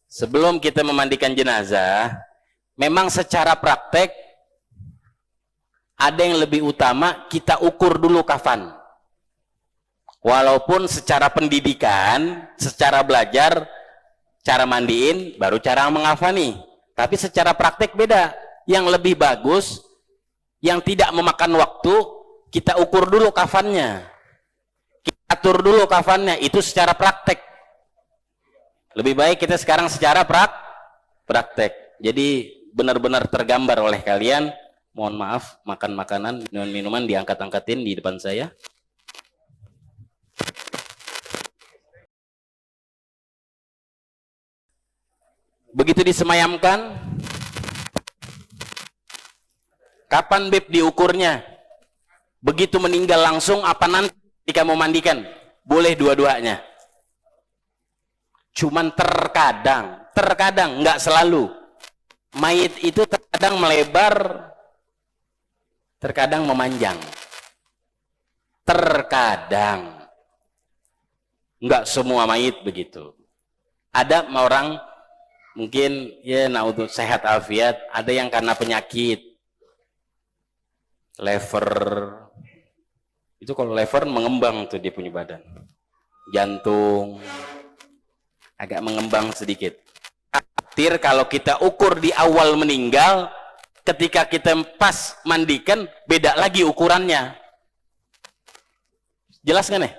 sebelum kita memandikan jenazah, memang secara praktek ada yang lebih utama, kita ukur dulu kafan. Walaupun secara pendidikan, secara belajar, cara mandiin baru cara mengafani, tapi secara praktek beda. Yang lebih bagus, yang tidak memakan waktu, kita ukur dulu kafannya, kita atur dulu kafannya, itu secara praktek. Lebih baik kita sekarang secara praktek, jadi benar-benar tergambar oleh kalian. Mohon maaf, makan makanan, minuman diangkat-angkatin di depan saya. Begitu disemayamkan, kapan Beb diukurnya? Begitu meninggal langsung apa nanti ketika mau mandikan? Boleh dua-duanya. Cuman terkadang, nggak selalu. Mayit itu terkadang melebar, terkadang memanjang. Terkadang. Nggak semua mayit begitu. Ada orang mungkin ya untuk sehat afiat, ada yang karena penyakit lever. Itu kalau lever mengembang tuh dia punya badan. Jantung agak mengembang sedikit. Khawatir kalau kita ukur di awal meninggal, ketika kita pas mandikan beda lagi ukurannya. Jelas kan ya?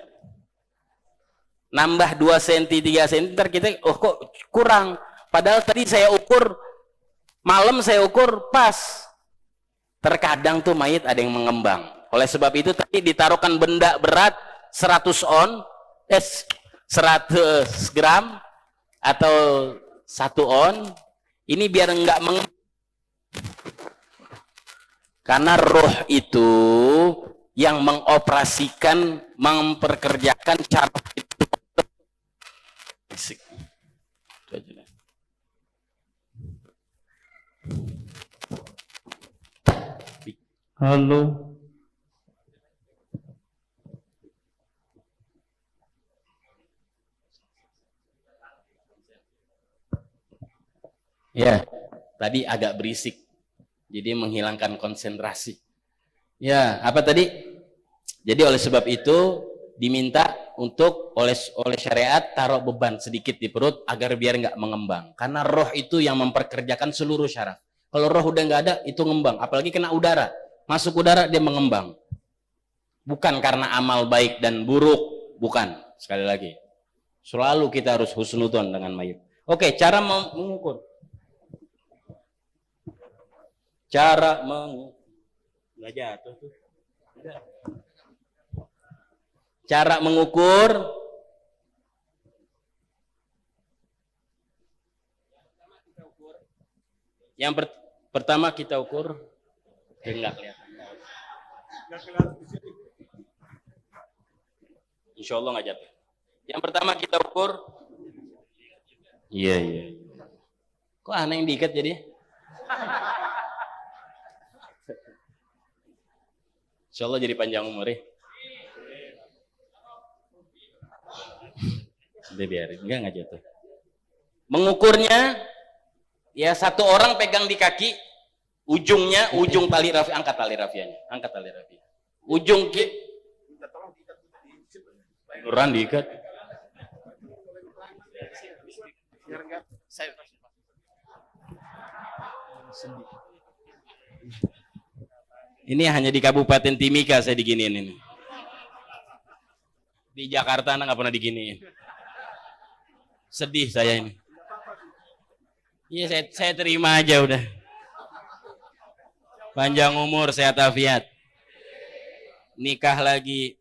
Nambah 2 cm 3 cm ntar kita kok kurang, padahal tadi saya ukur malam, saya ukur pas. Terkadang tuh mayit ada yang mengembang. Oleh sebab itu tadi ditaruhkan benda berat 100 gram atau 1 on, ini biar enggak mengembang. Karena roh itu yang mengoperasikan, memperkerjakan cara itu. Halo. Ya, tadi agak berisik, jadi menghilangkan konsentrasi. Ya, apa tadi? Jadi oleh sebab itu diminta untuk oleh syariat taruh beban sedikit di perut agar biar nggak mengembang. Karena roh itu yang memperkerjakan seluruh syaraf. Kalau roh udah nggak ada, itu ngembang. Apalagi kena udara, masuk udara dia mengembang. Bukan karena amal baik dan buruk, bukan. Sekali lagi, selalu kita harus husnudzon dengan mayit. Oke, cara mengukur. Cara nggak jatuh tuh. Cara mengukur yang pertama kita ukur nggak kelihatan. Insya Allah nggak jatuh. Yang pertama kita ukur, iya. Kok aneh yang diikat jadi? Insya Allah jadi panjang umur ya. Udah biarin, enggak jatuh. Mengukurnya, ya 1 orang pegang di kaki, ujungnya, ujung tali rafia, angkat tali rafianya, ujung beneran diikat. Ini hanya di Kabupaten Timika saya diginiin ini. Di Jakarta anak nggak pernah diginiin. Sedih saya ini. Iya, saya terima aja udah. Panjang umur, sehat afiat. Nikah lagi.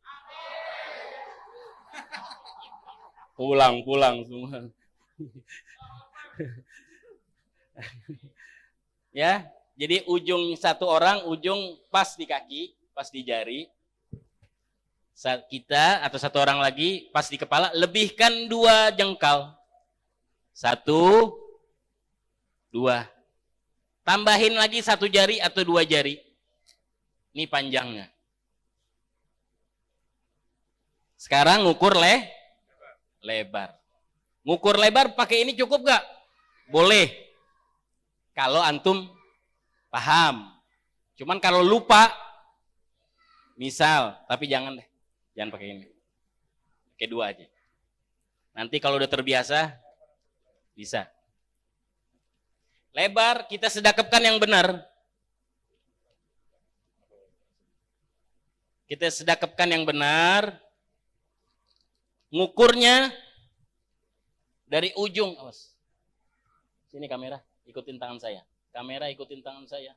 Pulang semua. Ya, jadi ujung 1 orang, ujung pas di kaki, pas di jari. Kita atau 1 orang lagi pas di kepala, lebihkan 2 jengkal. 1, 2. Tambahin lagi 1 jari atau 2 jari. Ini panjangnya. Sekarang ngukur lebar. Ngukur lebar pakai ini cukup gak? Boleh. Kalau antum paham. Cuman kalau lupa, misal, tapi jangan deh. Jangan pakai ini. Pakai 2 aja. Nanti kalau udah terbiasa, bisa. Lebar, kita sedekapkan yang benar. Kita sedekapkan yang benar. Ngukurnya dari ujung. Awas. Sini kamera, ikutin tangan saya. Kamera ikutin tangan saya.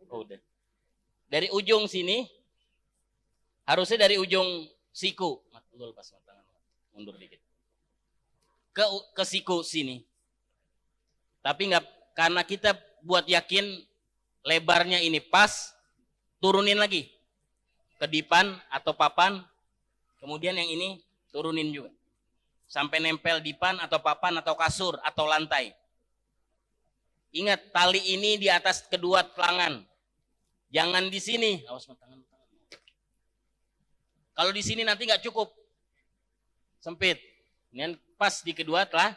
Oh, udah. Dari ujung sini, harusnya dari ujung siku. Lu lepas tangan, mundur dikit. Ke siku sini. Tapi nggak, karena kita buat yakin lebarnya ini pas, turunin lagi. Ke dipan atau papan, kemudian yang ini turunin juga. Sampai nempel dipan atau papan atau kasur atau lantai. Ingat, tali ini di atas kedua telangan. Jangan di sini. Awas tangan. Kalau di sini nanti nggak cukup. Sempit. Ini pas di kedua telah.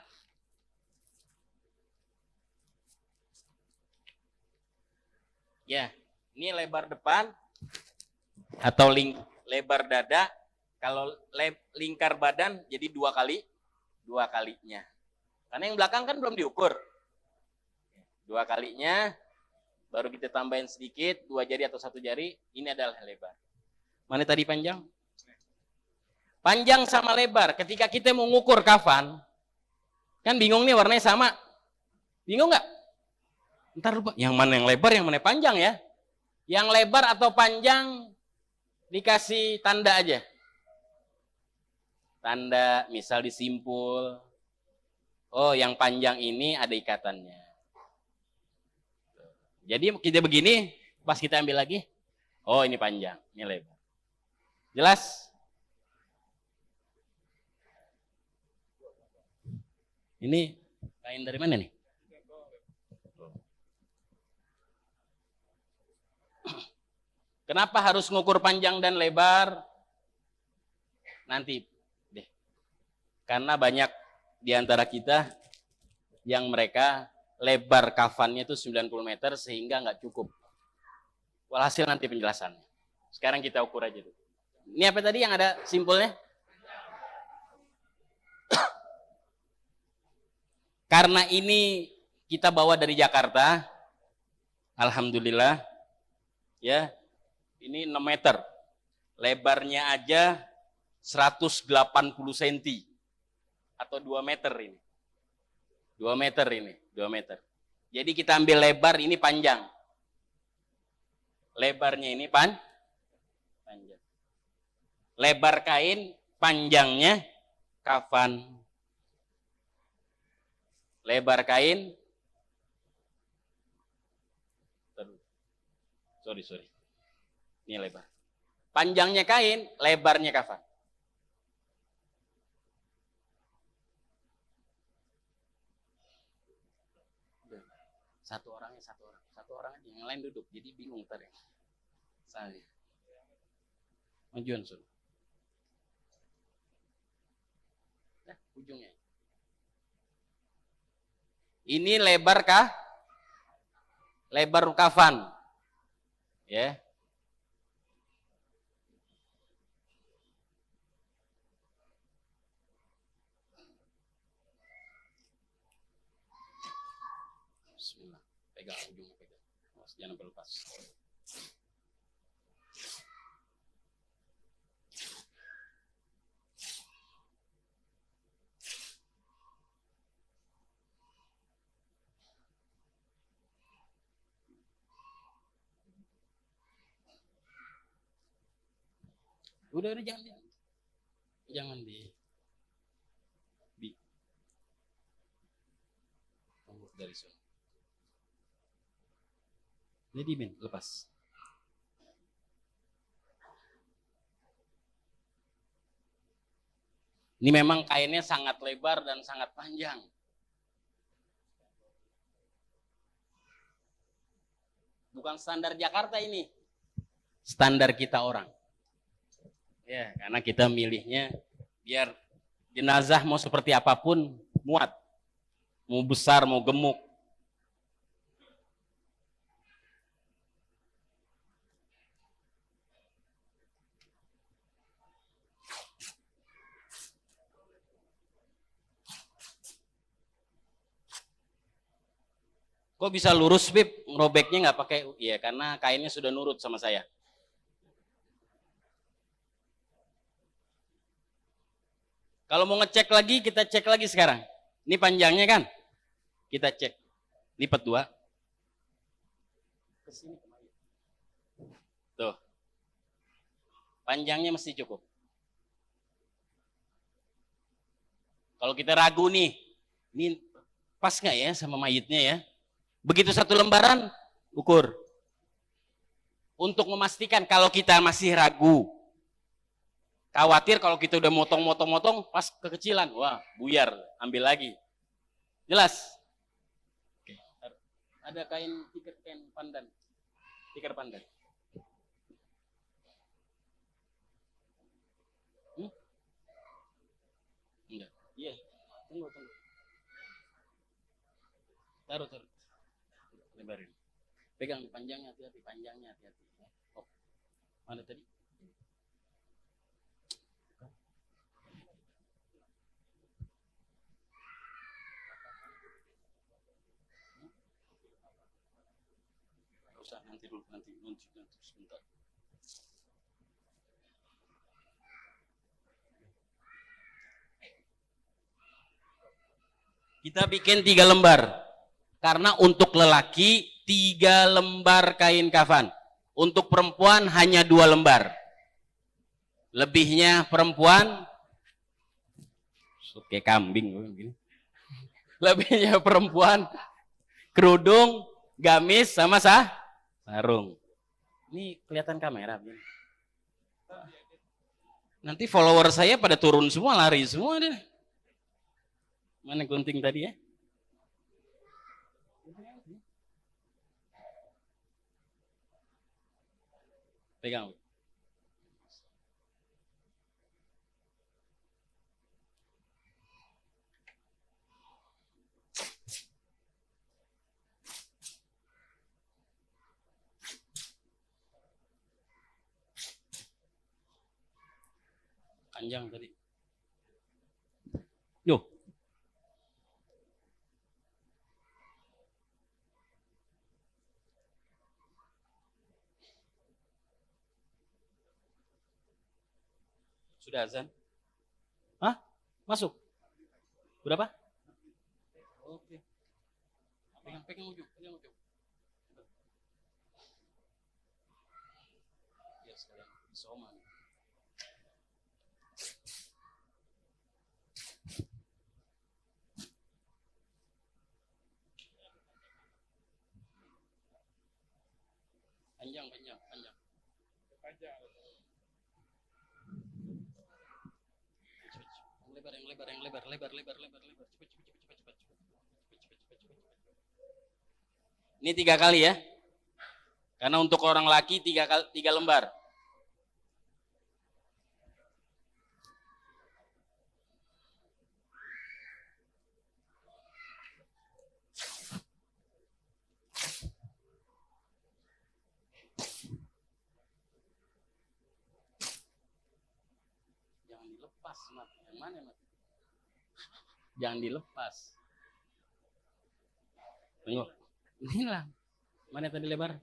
Ya, ini lebar depan atau lebar dada. Kalau lingkar badan jadi 2 kalinya. Karena yang belakang kan belum diukur. 2 kalinya, baru kita tambahin sedikit, 2 jari atau 1 jari, ini adalah lebar. Mana tadi panjang? Panjang sama lebar, ketika kita mau ngukur kafan, kan bingung nih warnanya sama. Bingung nggak? Ntar lupa, yang mana yang lebar, yang mana panjang ya? Yang lebar atau panjang, dikasih tanda aja. Tanda, misal disimpul. Oh, yang panjang ini ada ikatannya. Jadi kita begini, pas kita ambil lagi, oh ini panjang, ini lebar. Jelas? Ini kain dari mana nih? Kenapa harus ngukur panjang dan lebar? Nanti deh. Karena banyak di antara kita yang mereka lebar kafannya itu 90 meter sehingga nggak cukup. Walhasil nanti penjelasannya. Sekarang kita ukur aja dulu. Ini apa tadi yang ada simpulnya? Karena ini kita bawa dari Jakarta, alhamdulillah, ya, ini 6 meter, lebarnya aja 180 cm atau 2 meter ini, 2 meter ini, 2 meter. Jadi kita ambil lebar ini panjang, lebarnya ini panjang, lebar kain, panjangnya kafan. Lebar kain, sorry, ini lebar. Panjangnya kain, lebarnya kafan. Satu orang aja, yang lain duduk, jadi bingung tadi. Saya, majuan suruh. Nah, ujungnya. Ini lebar kah? Lebar kafan. Ya. Bismillah. Pegang ujungnya, pegang. Jangan berlepas. Udah jangan di tunggu dari sini. Ini dimin, lepas. Ini memang kainnya sangat lebar dan sangat panjang. Bukan standar Jakarta ini. Standar kita orang. Ya, karena kita milihnya biar jenazah mau seperti apapun muat. mau besar, mau gemuk. Kok bisa lurus, Bib? Ngerobeknya nggak pakai? Iya, karena kainnya sudah nurut sama saya. Kalau mau ngecek lagi, kita cek lagi sekarang. Ini panjangnya kan? Kita cek. Lipat 2. Kesini kemari. Tuh. Panjangnya mesti cukup. Kalau kita ragu nih, ini pas nggak ya sama mayitnya ya? Begitu 1 lembaran, ukur. Untuk memastikan kalau kita masih ragu, khawatir kalau kita udah motong, pas kekecilan, wah buyar, ambil lagi. Jelas? Oke. Ada kain pandan. Tikar pandan. Enggak. Iya. Tunggu. Taruh. Lebarin. Pegang panjangnya hati-hati, Oh. Mana tadi? Usah, nanti sebentar. Kita bikin 3 lembar. Karena untuk lelaki 3 lembar kain kafan. Untuk perempuan hanya 2 lembar. Lebihnya perempuan kayak kambing begini. Lebihnya perempuan kerudung, gamis sama sarung. Ini kelihatan kamera. Nanti follower saya pada turun semua, lari semua deh. Mana gunting tadi ya? Pegang. Panjang tadi. Yo. Sudah azan? Hah? Masuk? Berapa? Oke. Pegang ujung. Ya, sekalian soma. Panjang. Yang lebar. Cepat. Ini 3 kali ya. Karena untuk orang laki 3 lembar. Jangan dilepas, Mat. Yang mana, Mat? Jangan dilepas. Tunggu. Inilah. Mana tadi lebar?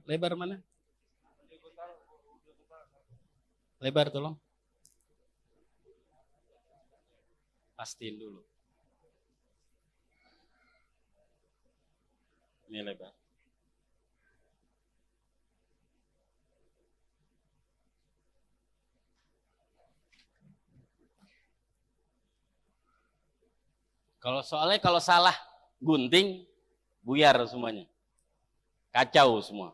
Lebar mana? Lebar tolong. Pastiin dulu. Ini lebar. Kalau salah gunting, buyar semuanya. Kacau semua.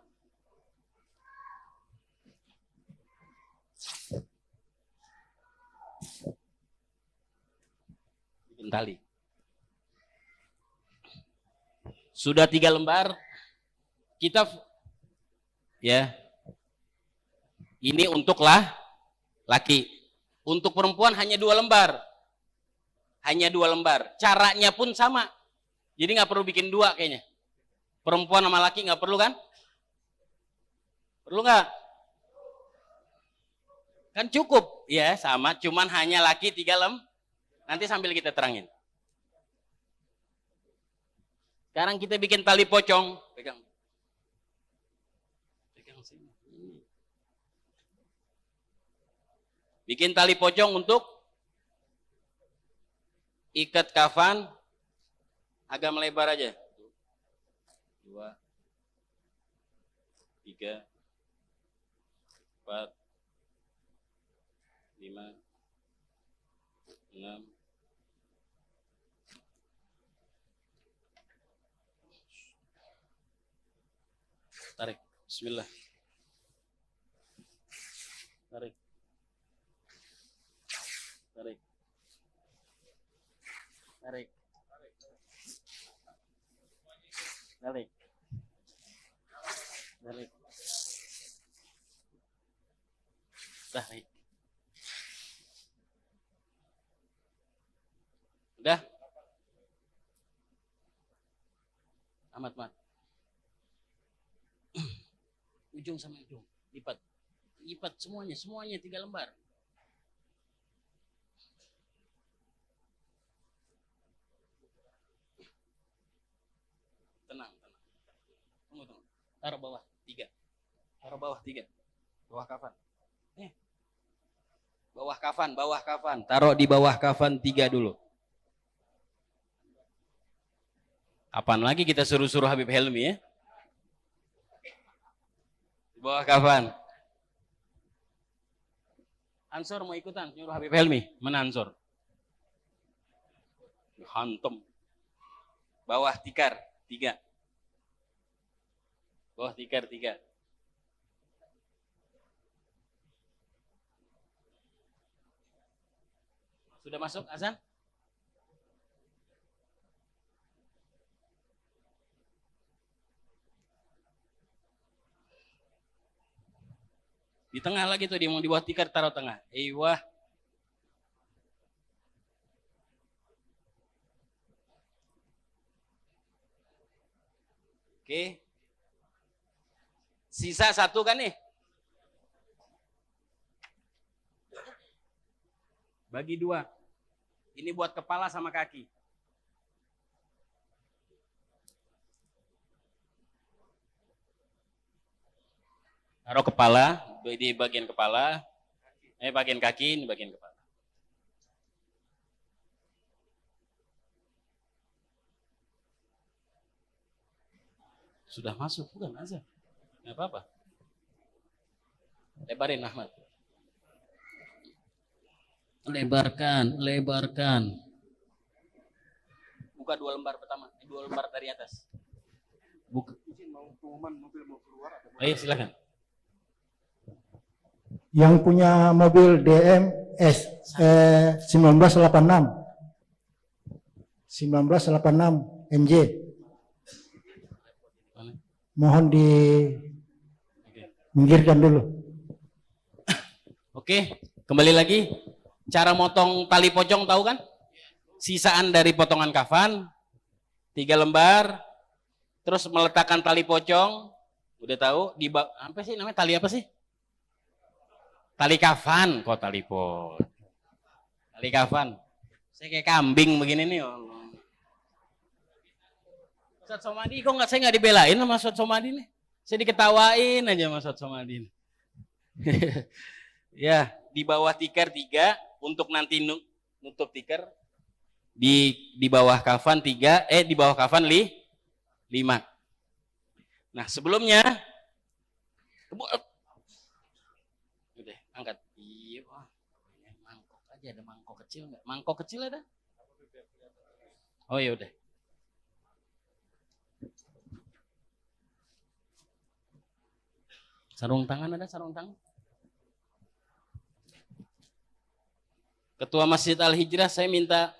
Bikin tali. Sudah 3 lembar. Kita ya. Ini untuk laki. Untuk perempuan hanya 2 lembar. Hanya 2 lembar. Caranya pun sama. Jadi nggak perlu bikin dua kayaknya. Perempuan sama laki nggak perlu kan? Perlu nggak? Kan cukup, ya sama. Cuman hanya laki 3 Nanti sambil kita terangin. Sekarang kita bikin tali pocong. Pegang. Pegang sini. Bikin tali pocong untuk ikat kafan agak melebar aja. 2, 3, 4, 5, 6. Tarik. Bismillah. Tarik. Tarik. Tarik. Tarik. Tarik. Tarik. Udah? Amat. Ujung sama ujung. Lipat. Lipat semuanya 3 lembar. Tenang. Tunggu. Taruh bawah 3. Taruh bawah 3. Bawah kafan. Bawah kafan. Taruh di bawah kafan 3 dulu. Kapan lagi kita suruh Habib Helmi ya? Di bawah kafan. Ansor mau ikutan nyuruh Habib Helmi? Mana Ansor? Hantem. Bawah tikar 3. Bawah tikar 3. Sudah masuk azan? Di tengah lagi tuh dia mau di bawah tikar, taruh tengah. Wah. Oke. Sisa 1 kan nih? Bagi 2. Ini buat kepala sama kaki. Taruh kepala, di bagian kepala. Bagian kaki, ini bagian kepala. Sudah masuk, bukan azan. Nggak apa-apa. Lebarin Ahmad. Lebarkan. Buka 2 lembar pertama, 2 lembar dari atas. Buka. Ayo silakan. Yang punya mobil DMS 1986 MJ. Mohon diminggirkan dulu. Oke, kembali lagi. Cara motong tali pocong tahu kan? Sisaan dari potongan kafan 3 lembar. Terus meletakkan tali pocong, udah tahu di apa sih namanya, tali apa sih? Tali kafan, kok tali pocong. Tali kafan. Saya kayak kambing begini nih. Ustaz Somadi kok saya nggak dibelain sama Ustaz Somadi nih? Saya diketawain aja sama Ustaz Somadi. Ya, di bawah tikar 3 untuk nanti nutup tikar. Di bawah kafan 3, di bawah kafan 5. Nah, sebelumnya udah angkat. Iya, mangkok aja, ada mangkok kecil nggak? Mangkok kecil ada? Oh ya udah. Sarung tangan ada, sarung tangan? Ketua Masjid Al-Hijrah, saya minta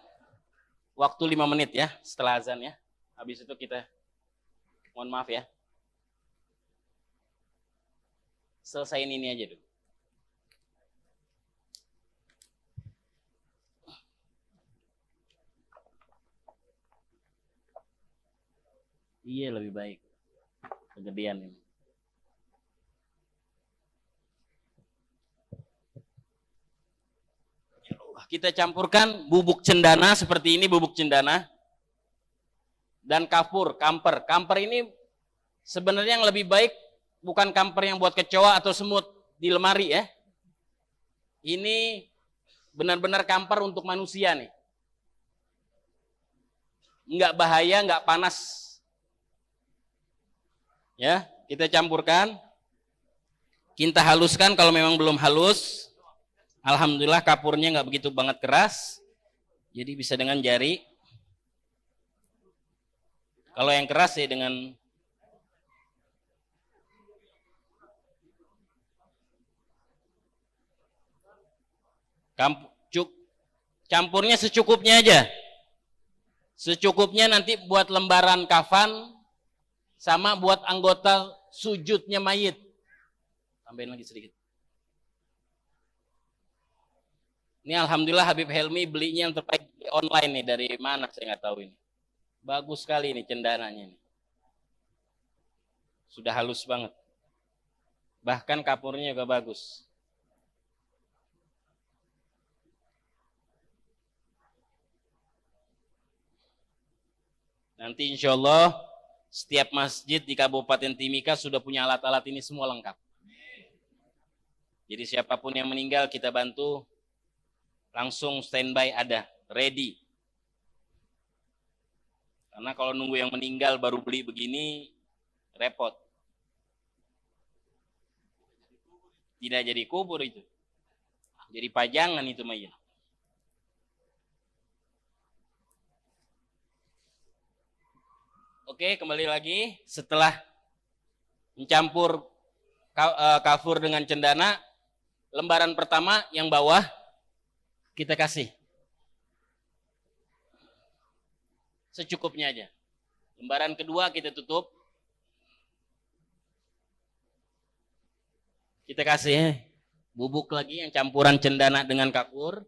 waktu 5 menit ya setelah azan ya. Habis itu kita mohon maaf ya. Selesaiin ini aja dulu. Iya lebih baik. Kegedean ini. Kita campurkan bubuk cendana seperti ini, bubuk cendana. Dan kamper. Kamper ini sebenarnya yang lebih baik bukan kamper yang buat kecoa atau semut di lemari ya. Ini benar-benar kamper untuk manusia nih. Enggak bahaya, enggak panas. Ya, kita campurkan. Kita haluskan kalau memang belum halus. Alhamdulillah kapurnya enggak begitu banget keras. Jadi bisa dengan jari. Kalau yang keras ya dengan campurnya secukupnya aja. Secukupnya nanti buat lembaran kafan sama buat anggota sujudnya mayit. Tambahin lagi sedikit. Ini alhamdulillah Habib Helmi belinya yang terbaik online nih, dari mana saya nggak tahu ini. Bagus sekali ini cendananya nih. Sudah halus banget. Bahkan kapurnya juga bagus. Nanti insya Allah setiap masjid di Kabupaten Timika sudah punya alat-alat ini semua lengkap. Jadi siapapun yang meninggal kita bantu, langsung standby ada, ready. Karena kalau nunggu yang meninggal baru beli begini, repot. Tidak jadi kubur itu. Jadi pajangan itu mayat. Oke, kembali lagi. Setelah mencampur kafur dengan cendana, lembaran pertama yang bawah kita kasih. Secukupnya aja. Lembaran kedua kita tutup. Kita kasih bubuk lagi yang campuran cendana dengan kafur.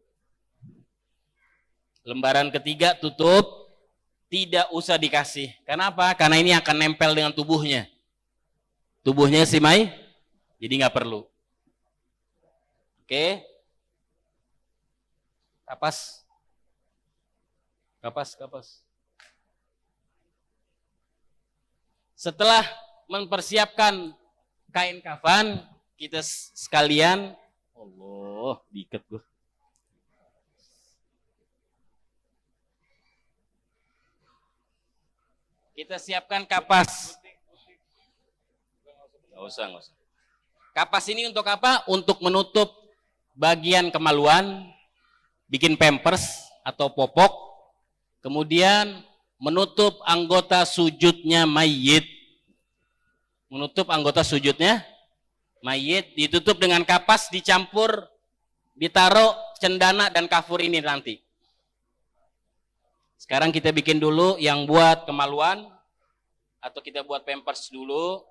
Lembaran ketiga tutup. Tidak usah dikasih. Kenapa? Karena ini akan nempel dengan tubuhnya. Tubuhnya si Mai, jadi nggak perlu. Oke. Kapas. Setelah mempersiapkan kain kafan, kita sekalian, Allah, diikat gue. Kita siapkan kapas. Nggak usah. Kapas ini untuk apa? Untuk menutup bagian kemaluan, bikin pampers atau popok, kemudian menutup anggota sujudnya mayit. Menutup anggota sujudnya mayit, ditutup dengan kapas, dicampur, ditaruh cendana dan kafur ini nanti. Sekarang kita bikin dulu yang buat kemaluan, atau kita buat pampers dulu.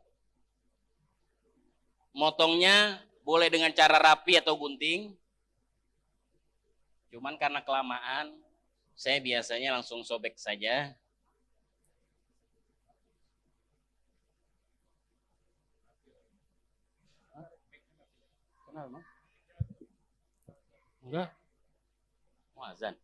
Motongnya boleh dengan cara rapi atau gunting. Cuman karena kelamaan, saya biasanya langsung sobek saja. Kenapa? Enggak. Mau azan.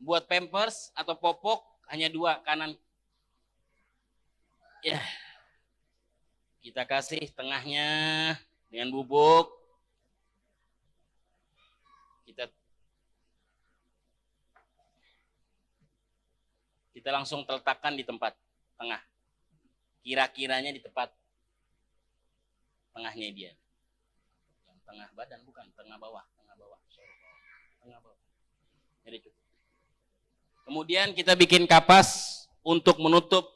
Buat pampers atau popok hanya dua, kanan. Ya. Kita kasih tengahnya dengan bubuk. Kita langsung letakkan di tempat tengah. Kira-kiranya di tempat tengahnya dia. Yang tengah badan bukan, tengah bawah. Jadi cukup. Kemudian kita bikin kapas untuk menutup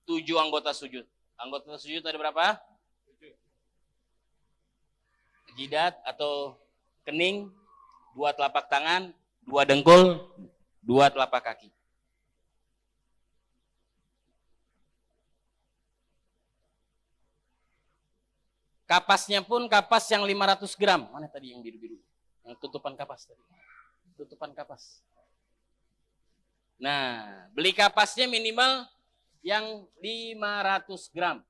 7 anggota sujud. Anggota sujud ada berapa? 7. Jidat atau kening, 2 telapak tangan, 2 dengkul, 2 telapak kaki. Kapasnya pun kapas yang 500 gram. Mana tadi yang biru-biru? Yang tutupan kapas tadi. Tutupan kapas. Nah, beli kapasnya minimal yang 500 gram.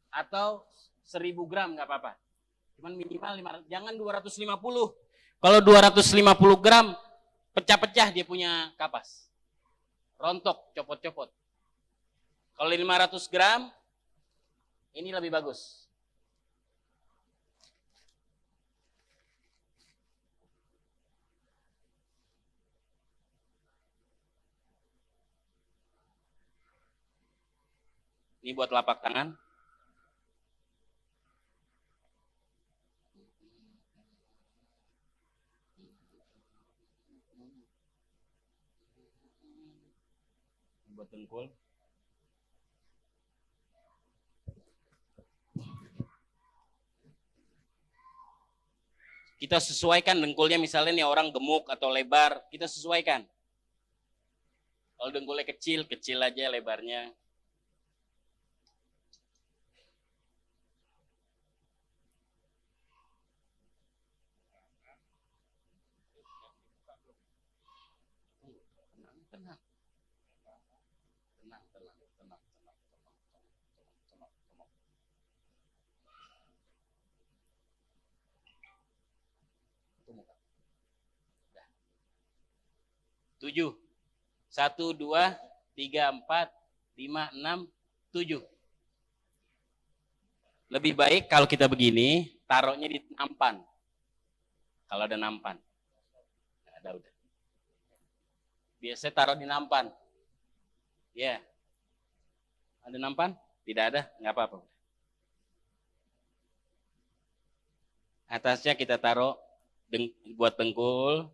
Atau 1000 gram nggak apa-apa. Cuman minimal 500, jangan 250. Kalau 250 gram, pecah-pecah dia punya kapas. Rontok, copot-copot. Kalau 500 gram, ini lebih bagus. Ini buat lapak tangan. Buat dengkul. Kita sesuaikan dengkulnya, misalnya nih orang gemuk atau lebar, kita sesuaikan. Kalau dengkulnya kecil, kecil aja lebarnya. Tujuh. 1, 2, 3, 4, 5, 6, 7. Lebih baik kalau kita begini, taruhnya di nampan. Kalau ada nampan. Nggak ada udah. Biasanya taruh di nampan. Ya. Ada nampan? Tidak ada? Nggak apa-apa. Atasnya kita taruh buat dengkul.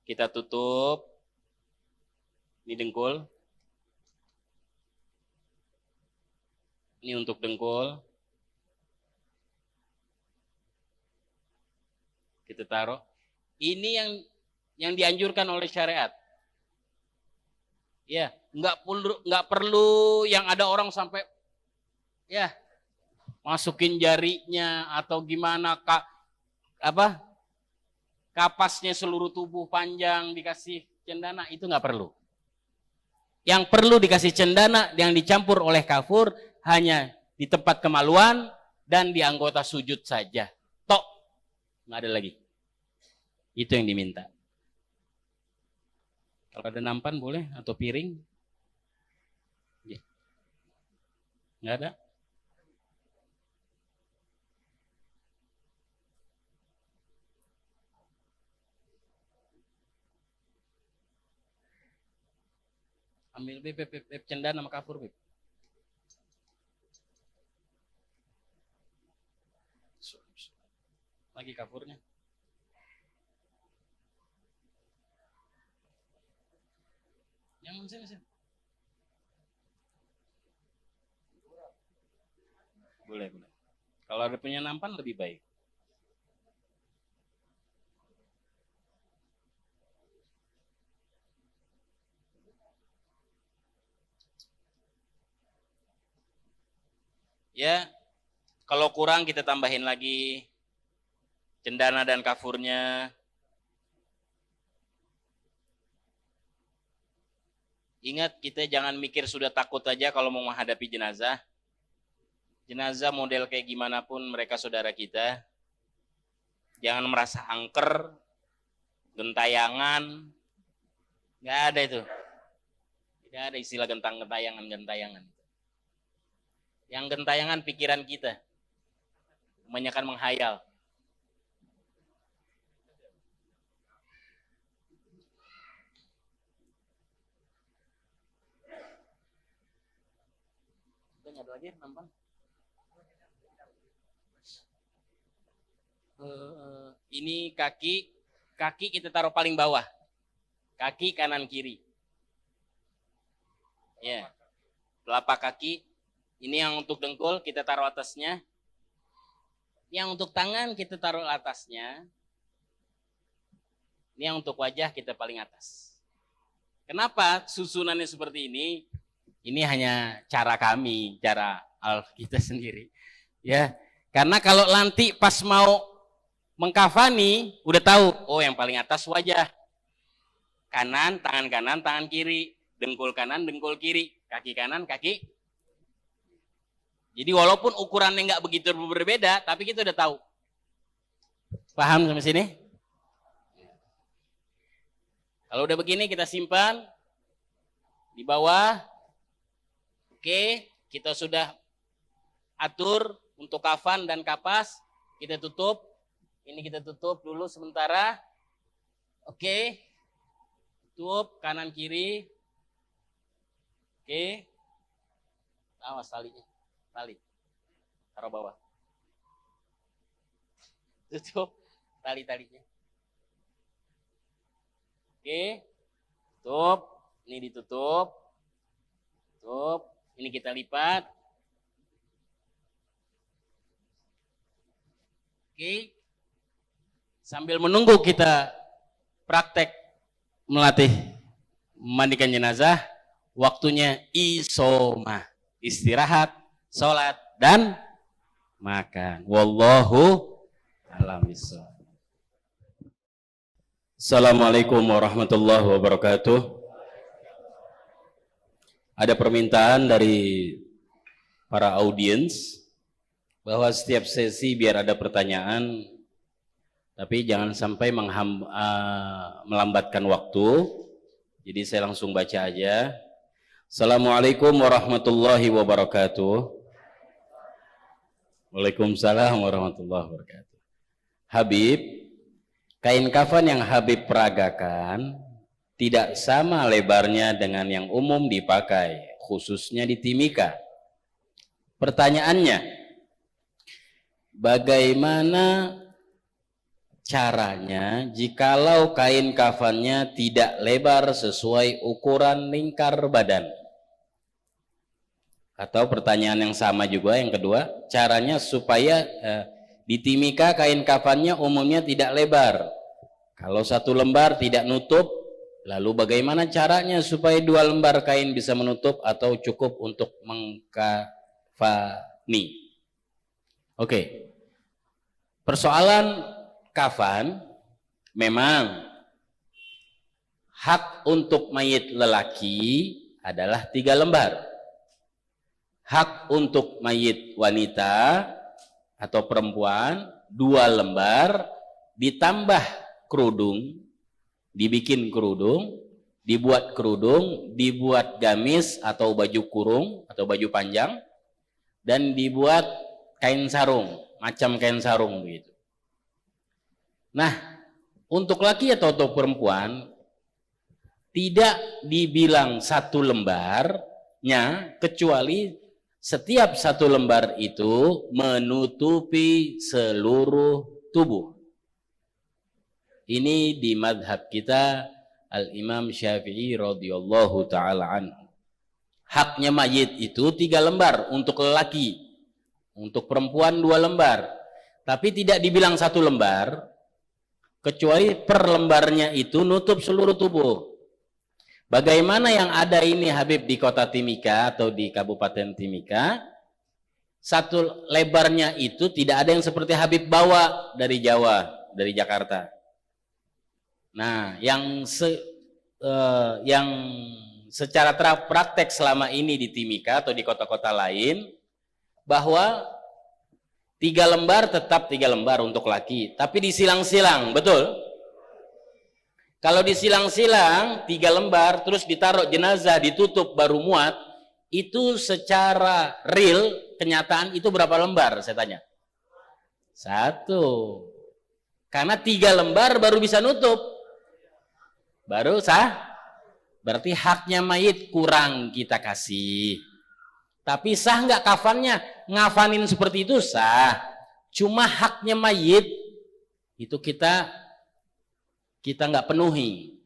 Kita tutup. Ini dengkul. Ini untuk dengkul. Kita taruh. Ini yang dianjurkan oleh syariat. Ya, nggak perlu yang ada orang sampai ya masukin jarinya atau gimana kapasnya seluruh tubuh panjang dikasih cendana, itu nggak perlu. Yang perlu dikasih cendana yang dicampur oleh kafur hanya di tempat kemaluan dan di anggota sujud saja. Tok, nggak ada lagi. Itu yang diminta. Kalau ada nampan boleh atau piring? Nggak ada. Ambil beb cendana sama kafur beb. Lagi kafurnya. Yang sini. Boleh. Kalau ada punya nampan lebih baik. Ya, kalau kurang kita tambahin lagi cendana dan kafurnya. Ingat, kita jangan mikir sudah takut aja kalau mau menghadapi jenazah. Jenazah model kayak gimana pun mereka saudara kita. Jangan merasa angker, gentayangan. Nggak ada itu. Tidak ada istilah gentayangan. Yang gentayangan pikiran kita. Kebanyakan menghayal. Ada lagi nampak? Ini kaki kita taruh paling bawah. Kaki kanan kiri. Ya. Telapak kaki. Ini yang untuk dengkul kita taruh atasnya. Yang untuk tangan kita taruh atasnya. Ini yang untuk wajah kita paling atas. Kenapa susunannya seperti ini? Ini hanya cara kami, cara kita sendiri. Ya, karena kalau nanti pas mau mengkafani udah tahu, oh yang paling atas wajah, kanan, tangan kiri, dengkul kanan, dengkul kiri, kaki kanan, kaki. Jadi walaupun ukurannya nggak begitu berbeda, tapi kita udah tahu. Paham sampai sini? Kalau udah begini kita simpan di bawah. Oke, kita sudah atur untuk kafan dan kapas. Kita tutup. Ini kita tutup dulu sementara. Oke. Tutup kanan kiri. Oke. Awas talinya. Tali. Taruh bawah. Tutup tali-talinya. Oke. Tutup. Ini ditutup. Tutup. Ini kita lipat. Oke. Sambil menunggu kita praktek melatih memandikan jenazah, waktunya isoma, istirahat, sholat, dan makan. Wallahu a'lam bishawab. Assalamualaikum warahmatullahi wabarakatuh. Ada permintaan dari para audiens bahwa setiap sesi biar ada pertanyaan, tapi jangan sampai melambatkan waktu. Jadi saya langsung baca aja. Assalamualaikum warahmatullahi wabarakatuh. Waalaikumsalam warahmatullahi wabarakatuh. Habib, kain kafan yang Habib peragakan tidak sama lebarnya dengan yang umum dipakai, khususnya di Timika. Pertanyaannya, bagaimana caranya jikalau kain kafannya tidak lebar sesuai ukuran lingkar badan? Atau pertanyaan yang sama juga yang kedua, caranya supaya di Timika kain kafannya umumnya tidak lebar. Kalau satu lembar tidak nutup, lalu bagaimana caranya supaya 2 lembar kain bisa menutup atau cukup untuk mengkafani? Oke. Persoalan kafan memang hak untuk mayit lelaki adalah 3 lembar. Hak untuk mayit wanita atau perempuan 2 lembar ditambah kerudung, dibikin kerudung, dibuat kerudung, dibuat gamis atau baju kurung atau baju panjang, dan dibuat kain sarung, macam kain sarung begitu. Nah, untuk laki atau untuk perempuan tidak dibilang 1 lembarnya, kecuali setiap 1 lembar itu menutupi seluruh tubuh. Ini di madhab kita Al-Imam Syafi'i radhiyallahu ta'ala anhu. Haknya mayit itu 3 lembar untuk lelaki, untuk perempuan 2 lembar. Tapi tidak dibilang 1 lembar, kecuali per lembarnya itu nutup seluruh tubuh. Bagaimana yang ada ini Habib di kota Timika atau di Kabupaten Timika, 1 lebarnya itu tidak ada yang seperti Habib bawa dari Jawa, dari Jakarta. Nah, yang secara praktek selama ini di Timika atau di kota-kota lain, bahwa 3 lembar tetap 3 lembar untuk laki, tapi disilang-silang, betul? Kalau disilang-silang 3 lembar, terus ditaruh jenazah, ditutup baru muat, itu secara real, kenyataan itu berapa lembar? Saya tanya. 1. Karena 3 lembar baru bisa nutup. Baru sah. Berarti haknya mayit kurang kita kasih. Tapi sah nggak kafannya? Ngafanin seperti itu sah. Cuma haknya mayit itu kita nggak penuhi.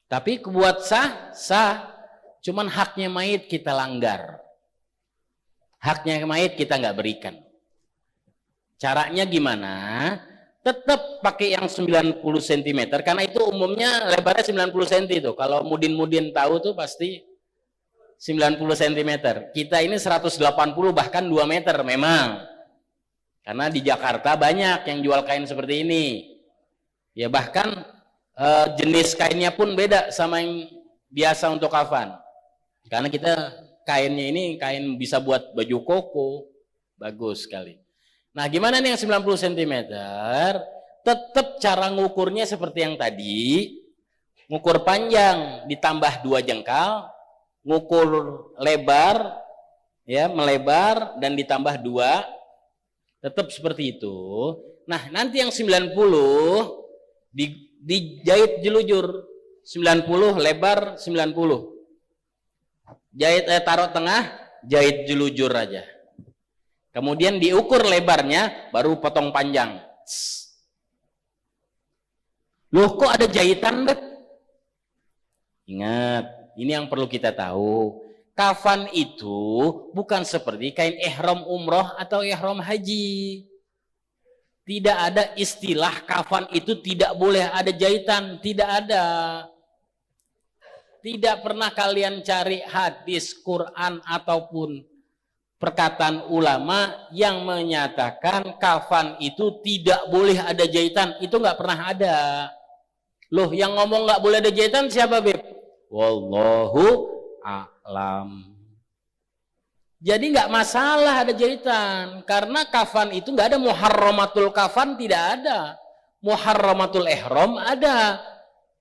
Tapi buat sah. Cuman haknya mayit kita langgar. Haknya mayit kita nggak berikan. Caranya gimana? Tetap pakai yang 90 cm, karena itu umumnya lebarnya 90 cm itu. Kalau mudin-mudin tahu tuh pasti 90 cm. Kita ini 180 bahkan 2 meter memang. Karena di Jakarta banyak yang jual kain seperti ini. Ya bahkan jenis kainnya pun beda sama yang biasa untuk kafan. Karena kita kainnya ini kain bisa buat baju koko. Bagus sekali. Nah, gimana nih yang 90 cm? Tetap cara ngukurnya seperti yang tadi. Ngukur panjang ditambah 2 jengkal, ngukur lebar, ya melebar dan ditambah 2, tetap seperti itu. Nah, nanti yang 90 dijahit jelujur, 90 lebar 90. Jahit taruh tengah, jahit jelujur aja. Kemudian diukur lebarnya, baru potong panjang. Loh, kok ada jahitan, Bet? Ingat, ini yang perlu kita tahu. Kafan itu bukan seperti kain ihram umroh atau ihram haji. Tidak ada istilah kafan itu tidak boleh ada jahitan. Tidak ada. Tidak pernah kalian cari hadis, Quran, ataupun perkataan ulama yang menyatakan kafan itu tidak boleh ada jahitan. Itu nggak pernah ada. Loh, yang ngomong nggak boleh ada jahitan siapa, Beb? Wallahu a'lam. Jadi nggak masalah ada jahitan, karena kafan itu nggak ada muharramatul kafan, tidak ada. Muharramatul ihram ada.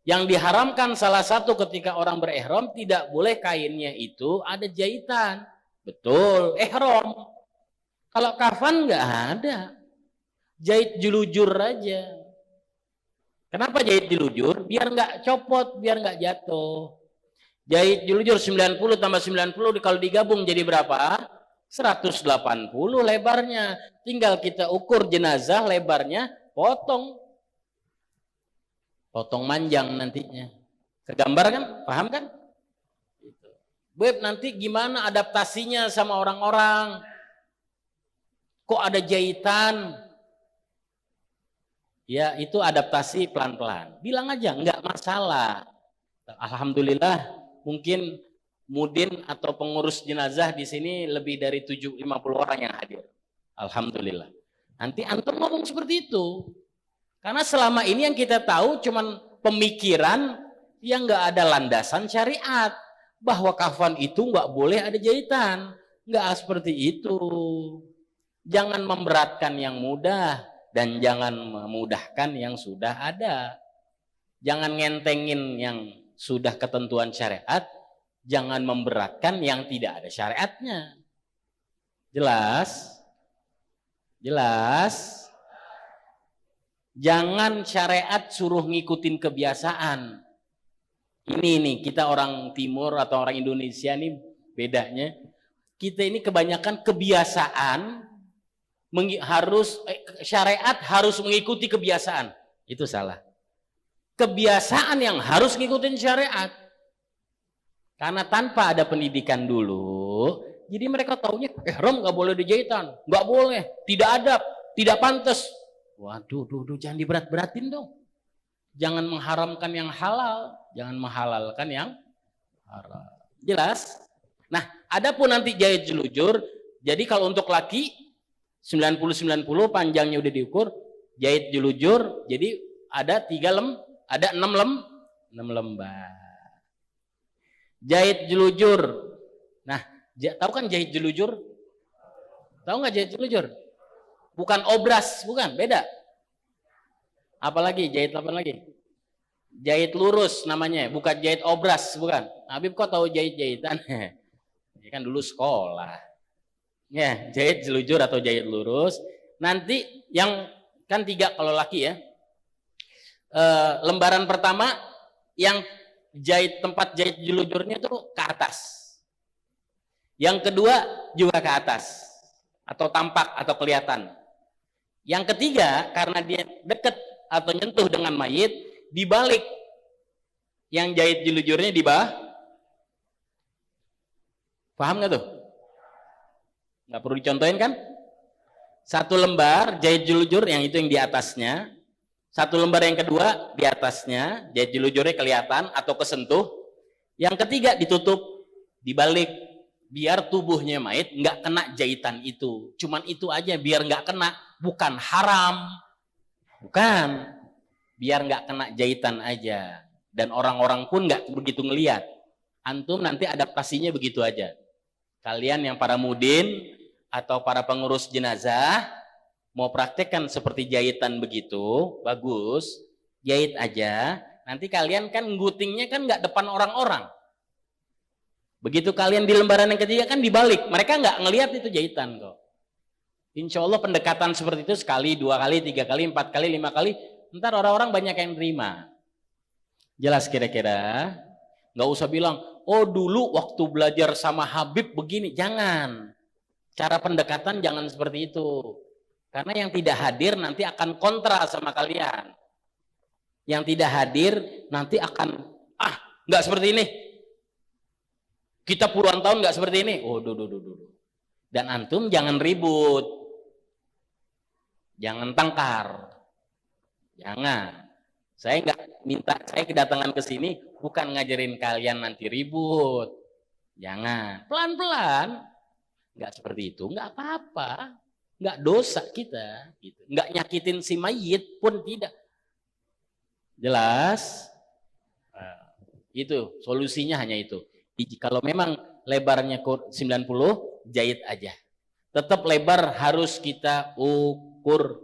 Yang diharamkan salah satu ketika orang berihram tidak boleh kainnya itu ada jahitan. Betul, ihram. Kalau kafan nggak ada. Jahit jelujur aja. Kenapa jahit jelujur? Biar nggak copot, biar nggak jatuh. Jahit jelujur 90 tambah 90 kalau digabung jadi berapa? 180 lebarnya. Tinggal kita ukur jenazah lebarnya, potong. Potong manjang nantinya. Kegambar kan? Paham kan? Beb, nanti gimana adaptasinya sama orang-orang? Kok ada jahitan? Ya, itu adaptasi pelan-pelan. Bilang aja, enggak masalah. Alhamdulillah, mungkin mudin atau pengurus jenazah di sini lebih dari 50 orang yang hadir. Alhamdulillah. Nanti antum ngomong seperti itu. Karena selama ini yang kita tahu cuman pemikiran yang enggak ada landasan syariat. Bahwa kafan itu enggak boleh ada jahitan. Enggak seperti itu. Jangan memberatkan yang mudah. Dan jangan memudahkan yang sudah ada. Jangan ngentengin yang sudah ketentuan syariat. Jangan memberatkan yang tidak ada syariatnya. Jelas? Jelas? Jangan syariat suruh ngikutin kebiasaan. Ini nih, kita orang timur atau orang Indonesia nih bedanya. Kita ini kebanyakan kebiasaan syariat harus mengikuti kebiasaan. Itu salah. Kebiasaan yang harus ngikutin syariat. Karena tanpa ada pendidikan dulu, jadi mereka taunya ihram nggak boleh dijahitan, nggak boleh, tidak adab, tidak pantas. Waduh, jangan diberat-beratin dong. Jangan mengharamkan yang halal, jangan menghalalkan yang haram. Jelas? Nah, adapun nanti jahit jelujur, jadi kalau untuk laki 90-90 panjangnya udah diukur, jahit jelujur, jadi ada 6 lembar. Jahit jelujur. Nah, tahu kan jahit jelujur? Tahu nggak jahit jelujur? Bukan obras, bukan, beda. Apalagi jahit apa lagi? Jahit lurus namanya, bukan jahit obras, bukan. Habib kok tahu jahit-jahitan? Ini kan dulu sekolah. Ya, jahit jelujur atau jahit lurus. Nanti yang kan 3 kalau laki ya. Lembaran pertama yang tempat jahit jelujurnya itu ke atas. Yang kedua juga ke atas atau tampak atau kelihatan. Yang ketiga karena dia dekat atau nyentuh dengan mayit, dibalik. Yang jahit jelujurnya di bawah. Paham nggak tuh? Nggak perlu dicontohin kan? 1 lembar jahit jelujur yang itu yang di atasnya. 1 lembar yang kedua di atasnya, jahit jelujurnya kelihatan atau kesentuh. Yang ketiga ditutup dibalik biar tubuhnya mayit nggak kena jahitan itu. Cuman itu aja biar nggak kena, bukan haram, bukan, biar nggak kena jahitan aja. Dan orang-orang pun nggak begitu ngelihat. Antum nanti adaptasinya begitu aja. Kalian yang para mudin atau para pengurus jenazah mau praktekkan seperti jahitan begitu, bagus, jahit aja. Nanti kalian kan nggutingnya kan nggak depan orang-orang. Begitu kalian di lembaran yang ketiga kan dibalik, mereka nggak ngelihat itu jahitan kok. Insya Allah pendekatan seperti itu sekali, 2 kali, 3 kali, 4 kali, 5 kali, ntar orang-orang banyak yang terima. Jelas kira-kira? Nggak usah bilang, oh dulu waktu belajar sama Habib begini, jangan. Cara pendekatan jangan seperti itu. Karena yang tidak hadir nanti akan kontra sama kalian. Yang tidak hadir nanti akan, nggak seperti ini. Kita puluhan tahun nggak seperti ini. Oh, Dan antum jangan ribut. Jangan tangkar. Jangan. Saya nggak minta, saya kedatangan ke sini bukan ngajarin kalian nanti ribut. Jangan. Pelan-pelan. Nggak seperti itu, nggak apa-apa. Nggak dosa kita. Gitu. Nggak nyakitin si mayit pun tidak. Jelas? Nah, itu, solusinya hanya itu. Kalau memang lebarnya 90, jahit aja. Tetap lebar harus kita ukur.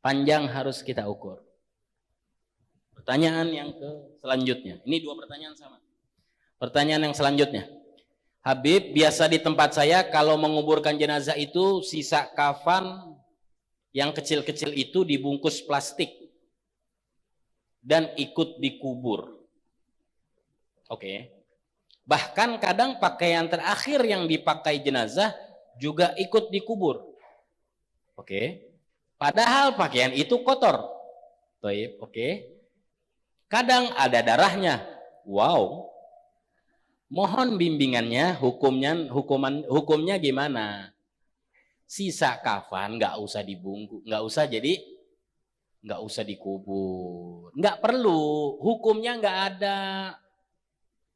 Panjang harus kita ukur. Pertanyaan yang selanjutnya. Ini 2 pertanyaan sama. Pertanyaan yang selanjutnya. Habib, biasa di tempat saya kalau menguburkan jenazah itu sisa kafan yang kecil-kecil itu dibungkus plastik dan ikut dikubur. Oke. Bahkan kadang pakaian terakhir yang dipakai jenazah juga ikut dikubur. Oke. Padahal pakaian itu kotor. Oke. Kadang ada darahnya. Wow. Mohon bimbingannya, hukumnya gimana? Sisa kafan nggak usah dibungkus, nggak usah dikubur, nggak perlu, hukumnya nggak ada,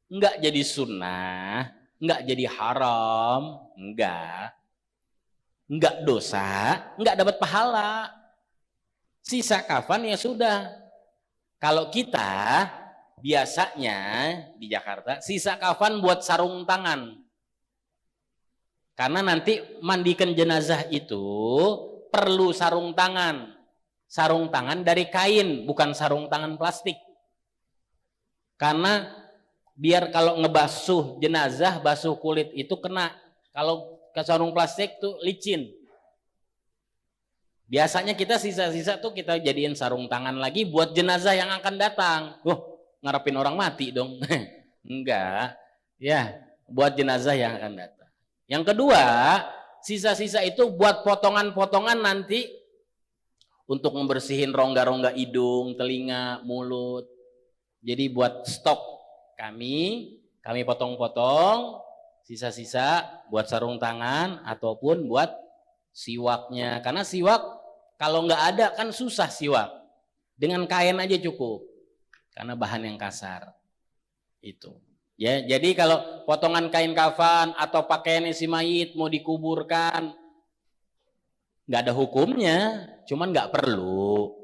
nggak jadi sunnah, nggak jadi haram, nggak dosa, nggak dapat pahala. Sisa kafan ya sudah. Kalau kita biasanya di Jakarta sisa kafan buat sarung tangan. Karena nanti mandikan jenazah itu perlu sarung tangan. Sarung tangan dari kain, bukan sarung tangan plastik. Karena biar kalau ngebasuh jenazah, basuh kulit itu kena. Kalau ke sarung plastik tuh licin. Biasanya kita sisa-sisa tuh kita jadiin sarung tangan lagi buat jenazah yang akan datang. Ngarepin orang mati dong. Enggak. Ya, buat jenazah yang akan datang. Yang kedua, sisa-sisa itu buat potongan-potongan nanti untuk membersihin rongga-rongga hidung, telinga, mulut. Jadi buat stok kami potong-potong sisa-sisa buat sarung tangan ataupun buat siwaknya. Karena siwak kalau nggak ada kan susah siwak. Dengan kain aja cukup. Karena bahan yang kasar. Itu. Ya, jadi kalau potongan kain kafan atau pakaian si mayit mau dikuburkan, nggak ada hukumnya, cuman nggak perlu.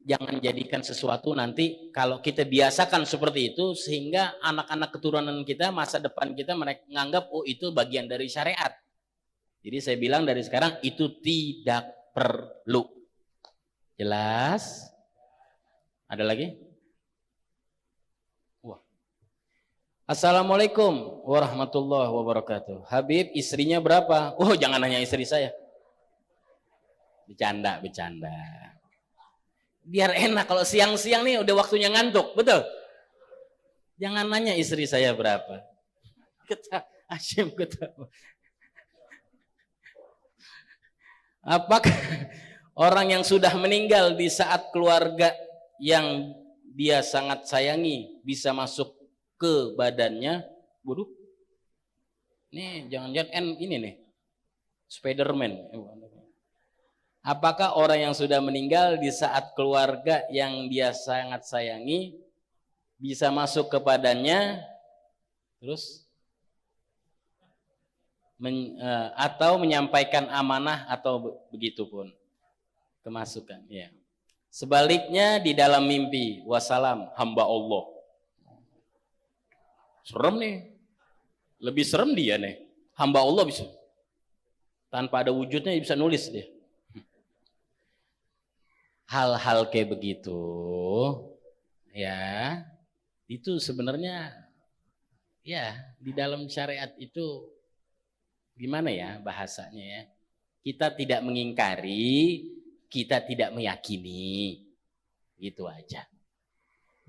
Jangan jadikan sesuatu nanti kalau kita biasakan seperti itu sehingga anak-anak keturunan kita, masa depan kita mereka menganggap oh itu bagian dari syariat. Jadi saya bilang dari sekarang itu tidak perlu. Jelas? Ada lagi? Wah. Assalamualaikum warahmatullahi wabarakatuh. Habib, istrinya berapa? Oh, jangan nanya istri saya. Bercanda. Biar enak kalau siang-siang nih udah waktunya ngantuk, betul? Jangan nanya istri saya berapa. Asyim ketawa. Apakah orang yang sudah meninggal di saat keluarga yang dia sangat sayangi bisa masuk ke badannya? Waduh. Nih jangan-jangan ini nih. Spiderman. Apakah orang yang sudah meninggal di saat keluarga yang dia sangat sayangi bisa masuk ke badannya? Terus atau menyampaikan amanah atau begitu pun kemasukan. Ya. Sebaliknya di dalam mimpi, wassalam, hamba Allah. Serem nih, lebih serem dia nih. Hamba Allah bisa, tanpa ada wujudnya bisa nulis dia. Hal-hal kayak begitu, ya, itu sebenarnya, ya, di dalam syariat itu gimana ya bahasanya ya? Kita tidak mengingkari, kita tidak meyakini, gitu aja.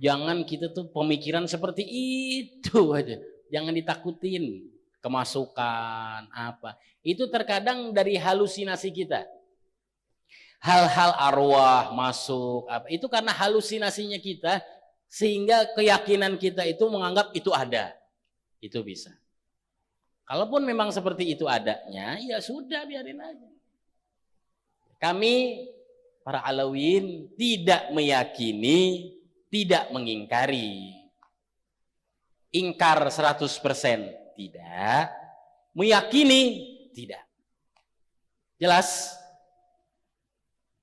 Jangan kita tuh pemikiran seperti itu aja, jangan ditakutin kemasukan apa. Itu terkadang dari halusinasi kita. Hal-hal arwah masuk apa itu karena halusinasinya kita, sehingga keyakinan kita itu menganggap itu ada. Itu bisa. Kalaupun memang seperti itu adanya, ya sudah, biarin aja. Kami para Alawiyyin tidak meyakini, tidak mengingkari. Ingkar 100% tidak, meyakini tidak. Jelas?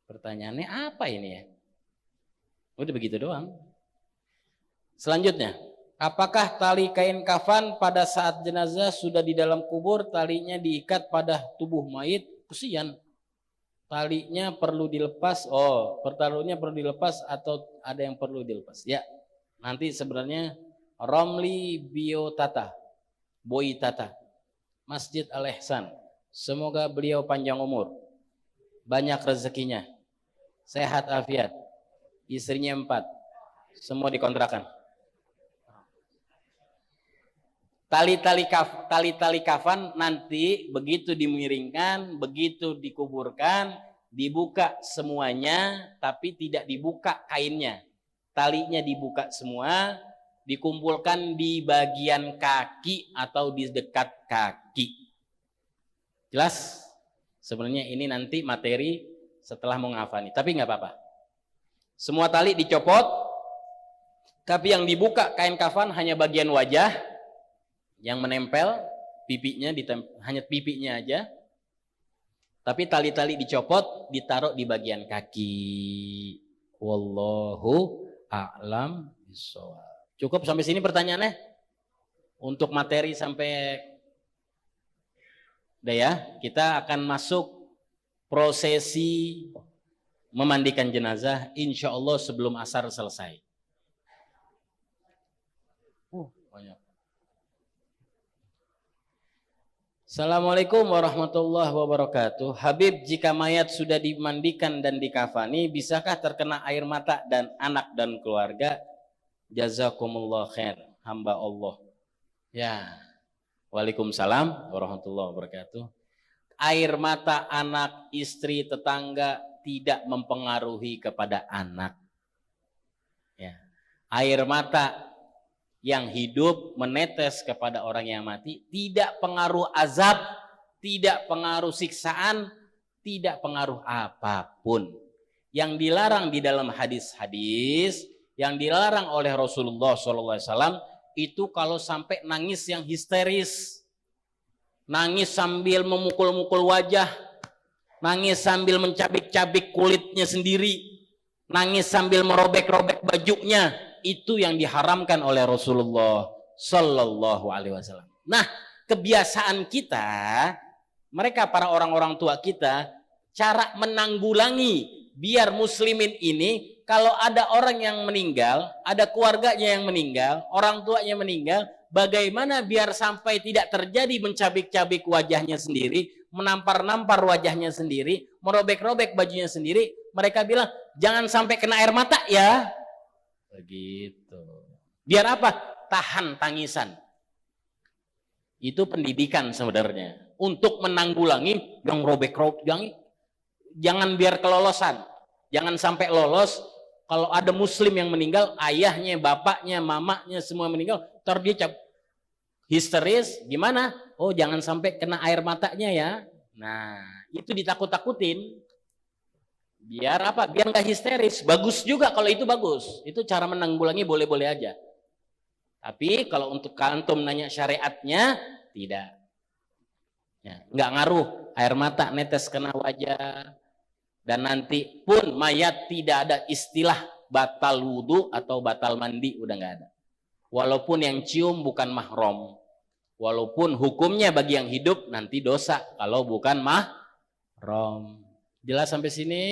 Pertanyaannya apa ini ya? Udah begitu doang. Selanjutnya, apakah tali kain kafan pada saat jenazah sudah di dalam kubur, talinya diikat pada tubuh mayit? Kesian. Talinya perlu dilepas. Oh, pertaruhnya perlu dilepas atau ada yang perlu dilepas? Ya, nanti sebenarnya Romli Biotata, Boyitata, Masjid Al-Ihsan. Semoga beliau panjang umur, banyak rezekinya, sehat afiat, istrinya 4, semua dikontrakan. Tali-tali kafan nanti begitu dimiringkan, begitu dikuburkan, dibuka semuanya, tapi tidak dibuka kainnya. Talinya dibuka semua, dikumpulkan di bagian kaki atau di dekat kaki. Jelas? Sebenarnya ini nanti materi setelah mengafani, tapi nggak apa-apa. Semua tali dicopot, tapi yang dibuka kain kafan hanya bagian wajah, yang menempel pipinya, hanya pipinya aja. Tapi tali-tali dicopot, ditaruh di bagian kaki. Wallahu a'lam bishawab. Cukup sampai sini pertanyaannya? Untuk materi sampai udah ya, kita akan masuk prosesi memandikan jenazah, insya Allah sebelum asar selesai. Banyak. Assalamualaikum warahmatullahi wabarakatuh. Habib, jika mayat sudah dimandikan dan dikafani, bisakah terkena air mata dan anak dan keluarga? Jazakumullah khair, hamba Allah. Ya, waalaikumsalam warahmatullahi wabarakatuh. Air mata anak, istri, tetangga tidak mempengaruhi kepada anak. Ya. Air mata yang hidup menetes kepada orang yang mati tidak pengaruh azab, tidak pengaruh siksaan, tidak pengaruh apapun. Yang dilarang di dalam hadis-hadis, yang dilarang oleh Rasulullah SAW itu kalau sampai nangis yang histeris. Nangis sambil memukul-mukul wajah, nangis sambil mencabik-cabik kulitnya sendiri, nangis sambil merobek-robek bajunya, itu yang diharamkan oleh Rasulullah Sallallahu Alaihi Wasallam. Nah, kebiasaan kita, mereka para orang-orang tua kita, cara menanggulangi biar muslimin ini, kalau ada orang yang meninggal, ada keluarganya yang meninggal, orang tuanya meninggal, bagaimana biar sampai tidak terjadi mencabik-cabik wajahnya sendiri, menampar-nampar wajahnya sendiri, merobek-robek bajunya sendiri. Mereka bilang, jangan sampai kena air mata ya. Begitu. Biar apa? Tahan tangisan. Itu pendidikan sebenarnya. Untuk menanggulangi yang robek-robek, jangan biar kelolosan. Jangan sampai lolos. Kalau ada muslim yang meninggal, ayahnya, bapaknya, mamanya semua meninggal, ntar dia histeris, gimana? Oh, jangan sampai kena air matanya ya. Nah, itu ditakut-takutin. Biar apa? Biar nggak histeris. Bagus juga kalau itu bagus. Itu cara menanggulangi boleh-boleh aja. Tapi kalau untuk antum nanya syariatnya, tidak. Ya, nggak ngaruh air mata netes kena wajah. Dan nanti pun mayat tidak ada istilah batal wudhu atau batal mandi, udah nggak ada. Walaupun yang cium bukan mahram, walaupun hukumnya bagi yang hidup nanti dosa kalau bukan mahram. Jelas sampai sini?